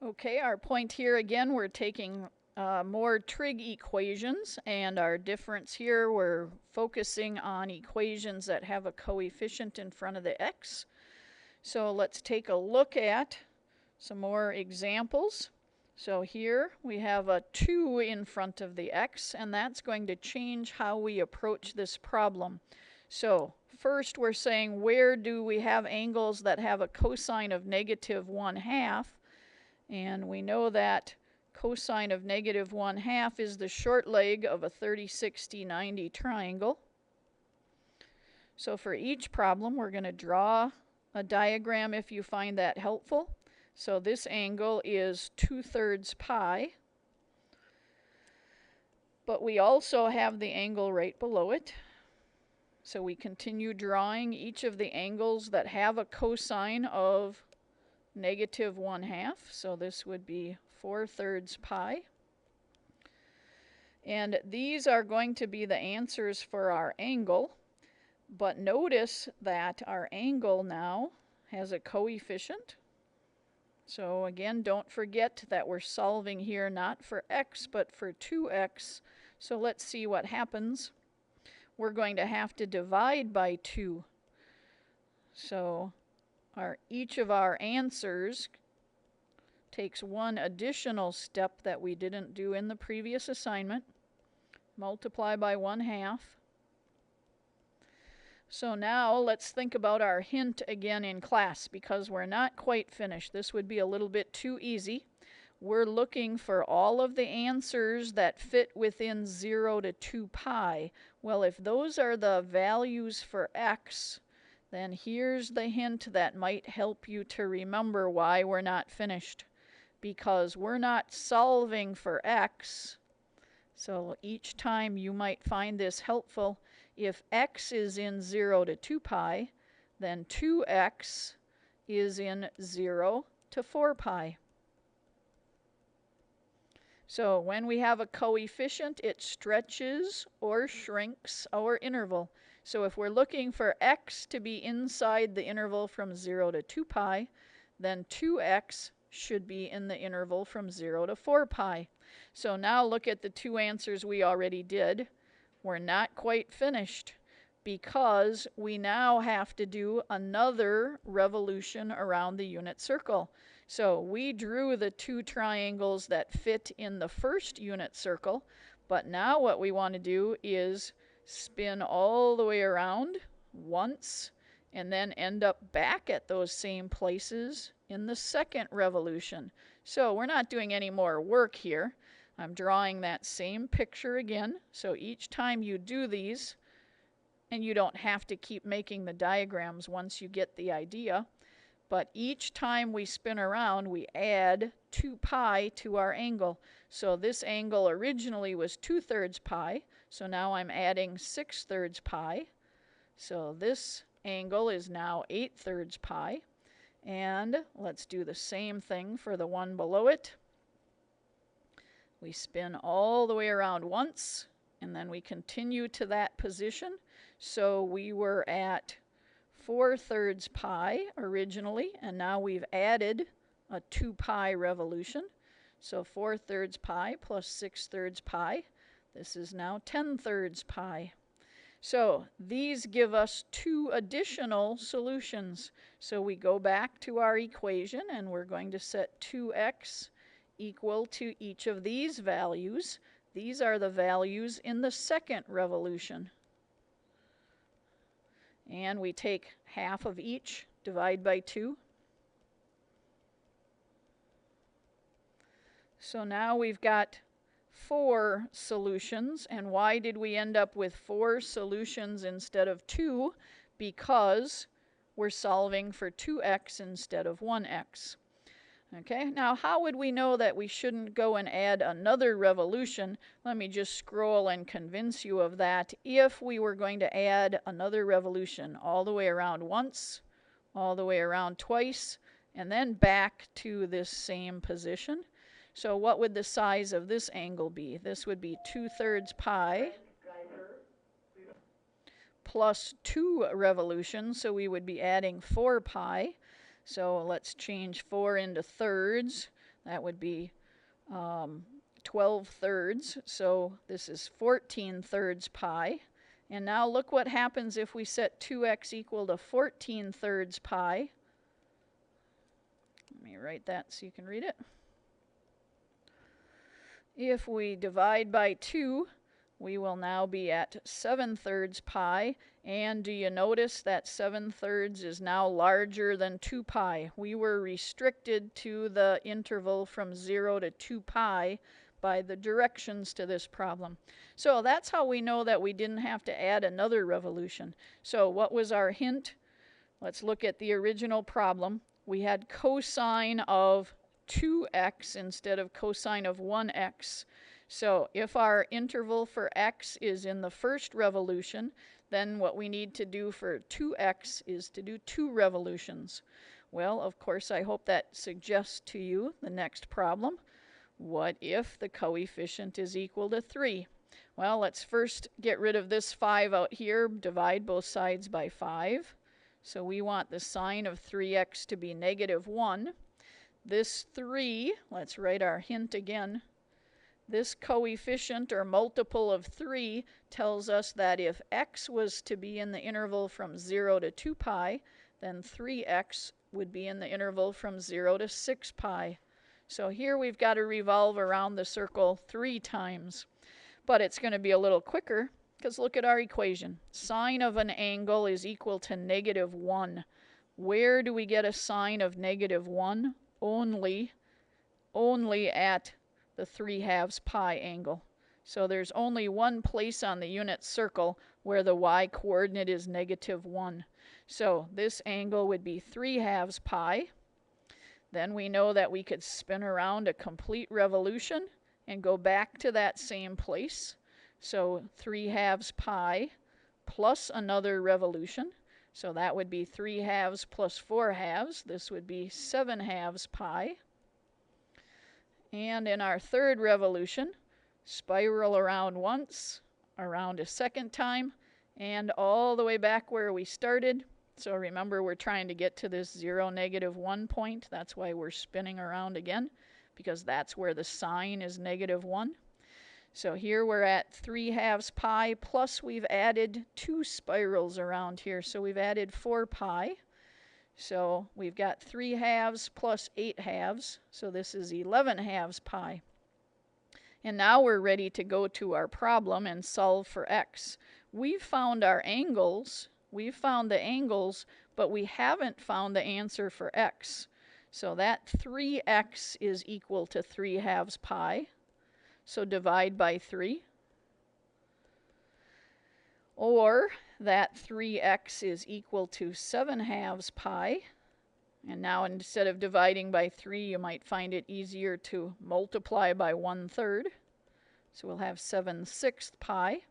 Okay, our point here again, we're taking more trig equations, and our difference here, we're focusing on equations that have a coefficient in front of the x. So let's take a look at some more examples. So here we have a 2 in front of the x, and that's going to change how we approach this problem. So first we're saying, where do we have angles that have a cosine of -1/2? And we know that cosine of -1/2 is the short leg of a 30, 60, 90 triangle. So for each problem, we're going to draw a diagram if you find that helpful. So this angle is 2/3 pi. But we also have the angle right below it. So we continue drawing each of the angles that have a cosine of -1/2. So this would be 4/3 pi. And these are going to be the answers for our angle. But notice that our angle now has a coefficient. So again, don't forget that we're solving here not for x, but for 2x. So let's see what happens. We're going to have to divide by 2. So each of our answers takes one additional step that we didn't do in the previous assignment. Multiply by 1/2. So now let's think about our hint again in class, because we're not quite finished. This would be a little bit too easy. We're looking for all of the answers that fit within 0 to 2 pi. Well, if those are the values for x, then here's the hint that might help you to remember why we're not finished. Because we're not solving for x. So each time you might find this helpful. If x is in 0 to 2 pi, then 2x is in 0 to 4 pi. So when we have a coefficient, it stretches or shrinks our interval. So if we're looking for x to be inside the interval from 0 to 2 pi, then 2x should be in the interval from 0 to 4 pi. So now look at the two answers we already did. We're not quite finished because we now have to do another revolution around the unit circle. So we drew the two triangles that fit in the first unit circle, but now what we want to do is spin all the way around once and then end up back at those same places in the second revolution. So we're not doing any more work here. I'm drawing that same picture again. So each time you do these, and you don't have to keep making the diagrams once you get the idea, but each time we spin around, we add 2 pi to our angle. So this angle originally was 2/3 pi, so now I'm adding 6/3 pi. So this angle is now 8/3 pi. And let's do the same thing for the one below it. We spin all the way around once, and then we continue to that position. So we were at 4/3 pi originally, and now we've added a 2 pi revolution. So 4/3 pi plus 6/3 pi. This is now 10/3 pi. So these give us two additional solutions. So we go back to our equation, and we're going to set 2x equal to each of these values. These are the values in the second revolution. And we take half of each, divide by 2. So now we've got 4 solutions. And why did we end up with 4 solutions instead of 2? Because we're solving for 2x instead of 1x. Okay, now how would we know that we shouldn't go and add another revolution? Let me just scroll and convince you of that. If we were going to add another revolution all the way around once, all the way around twice, and then back to this same position. So what would the size of this angle be? This would be 2/3 pi plus 2 revolutions, so we would be adding 4 pi. So let's change 4 into thirds. That would be 12 thirds. So this is 14 thirds pi. And now look what happens if we set 2x equal to 14 thirds pi. Let me write that so you can read it. If we divide by 2, we will now be at 7 thirds pi. And do you notice that 7 thirds is now larger than 2 pi? We were restricted to the interval from 0 to 2 pi by the directions to this problem. So that's how we know that we didn't have to add another revolution. So what was our hint? Let's look at the original problem. We had cosine of 2x instead of cosine of 1x. So if our interval for x is in the first revolution, then what we need to do for 2x is to do 2 revolutions. Well, of course, I hope that suggests to you the next problem. What if the coefficient is equal to 3? Well, let's first get rid of this 5 out here, divide both sides by 5. So we want the sine of 3x to be -1. This 3, let's write our hint again. This coefficient or multiple of 3 tells us that if x was to be in the interval from 0 to 2 pi, then 3x would be in the interval from 0 to 6 pi. So here we've got to revolve around the circle 3 times. But it's going to be a little quicker because look at our equation. Sine of an angle is equal to -1. Where do we get a sine of -1? Only at the 3/2 pi angle. So there's only one place on the unit circle where the y coordinate is -1. So this angle would be 3/2 pi. Then we know that we could spin around a complete revolution and go back to that same place. So 3/2 pi plus another revolution. So that would be 3/2 plus 4/2. This would be 7/2 pi. And in our third revolution, spiral around once, around a second time, and all the way back where we started. So remember, we're trying to get to this 0, -1 point. That's why we're spinning around again, because that's where the sine is -1. So here we're at 3/2 pi, plus we've added 2 spirals around here. So we've added 4 pi. So we've got 3/2 plus 8/2. So this is 11/2 pi. And now we're ready to go to our problem and solve for x. We've found our angles. We've found the angles, but we haven't found the answer for x. So that 3x is equal to 3/2 pi. So divide by 3. Or that 3x is equal to 7/2 pi. And now instead of dividing by 3, you might find it easier to multiply by 1/3. So we'll have 7/6 pi.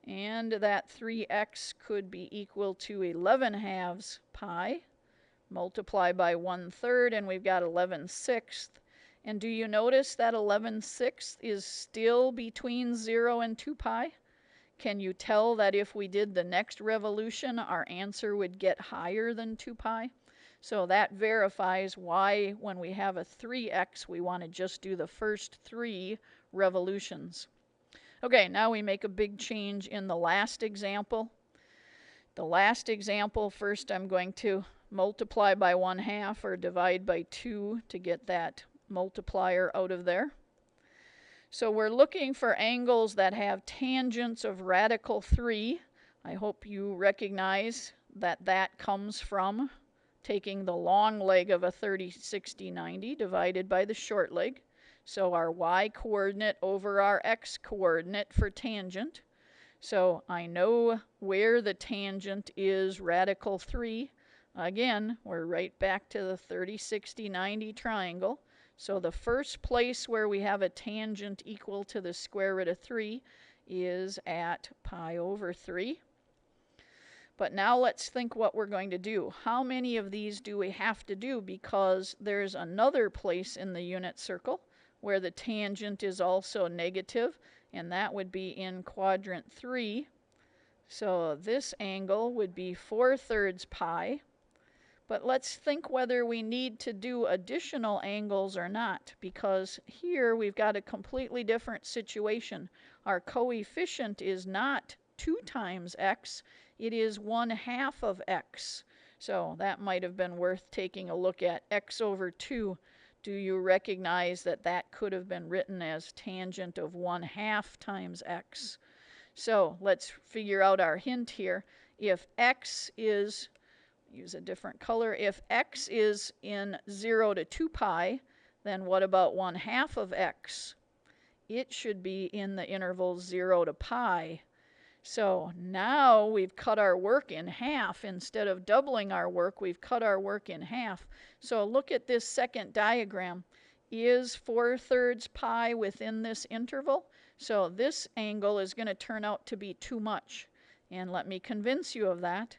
And that 3x could be equal to 11/2 pi. Multiply by 1/3, and we've got 11/6. And do you notice that 11/6 is still between 0 and 2 pi? Can you tell that if we did the next revolution, our answer would get higher than 2 pi? So that verifies why when we have a 3x, we want to just do the first 3 revolutions. Okay, now we make a big change in the last example. The last example, first I'm going to multiply by 1/2 or divide by 2 to get that multiplier out of there. So we're looking for angles that have tangents of radical 3. I hope you recognize that that comes from taking the long leg of a 30, 60, 90 divided by the short leg. So our y coordinate over our x coordinate for tangent. So I know where the tangent is radical 3. Again, we're right back to the 30, 60, 90 triangle. So the first place where we have a tangent equal to the square root of 3 is at pi over 3. But now let's think what we're going to do. How many of these do we have to do? Because there's another place in the unit circle where the tangent is also negative, and that would be in quadrant 3. So this angle would be 4/3 pi. But let's think whether we need to do additional angles or not, because here we've got a completely different situation. Our coefficient is not 2 times x, it is 1/2 of x. So that might have been worth taking a look at. X over 2. Do you recognize that that could have been written as tangent of 1/2 times x? So let's figure out our hint here. If x is, use a different color, if x is in 0 to 2 pi, then what about 1/2 of x? It should be in the interval 0 to pi. So now we've cut our work in half. Instead of doubling our work, we've cut our work in half. So look at this second diagram. Is 4/3 pi within this interval? So this angle is going to turn out to be too much. And let me convince you of that.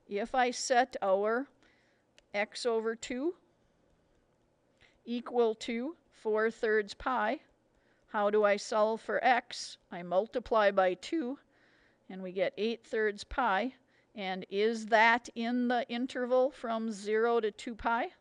If I set our x over 2 equal to 4/3 pi, how do I solve for x? I multiply by 2, and we get 8/3 pi. And is that in the interval from 0 to 2 pi?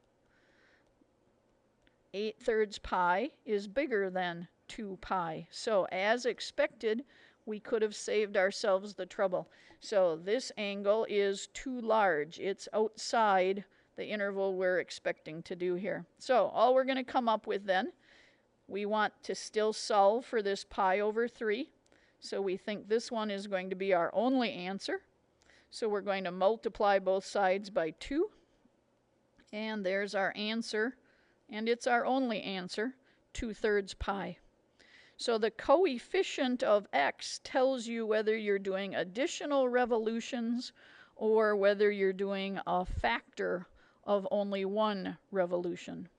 8/3 pi is bigger than 2 pi. So as expected, we could have saved ourselves the trouble. So this angle is too large. It's outside the interval we're expecting to do here. So all we're going to come up with then, we want to still solve for this pi over 3. So we think this one is going to be our only answer. So we're going to multiply both sides by 2. And there's our answer. And it's our only answer, 2/3 pi. So the coefficient of x tells you whether you're doing additional revolutions or whether you're doing a factor of only one revolution.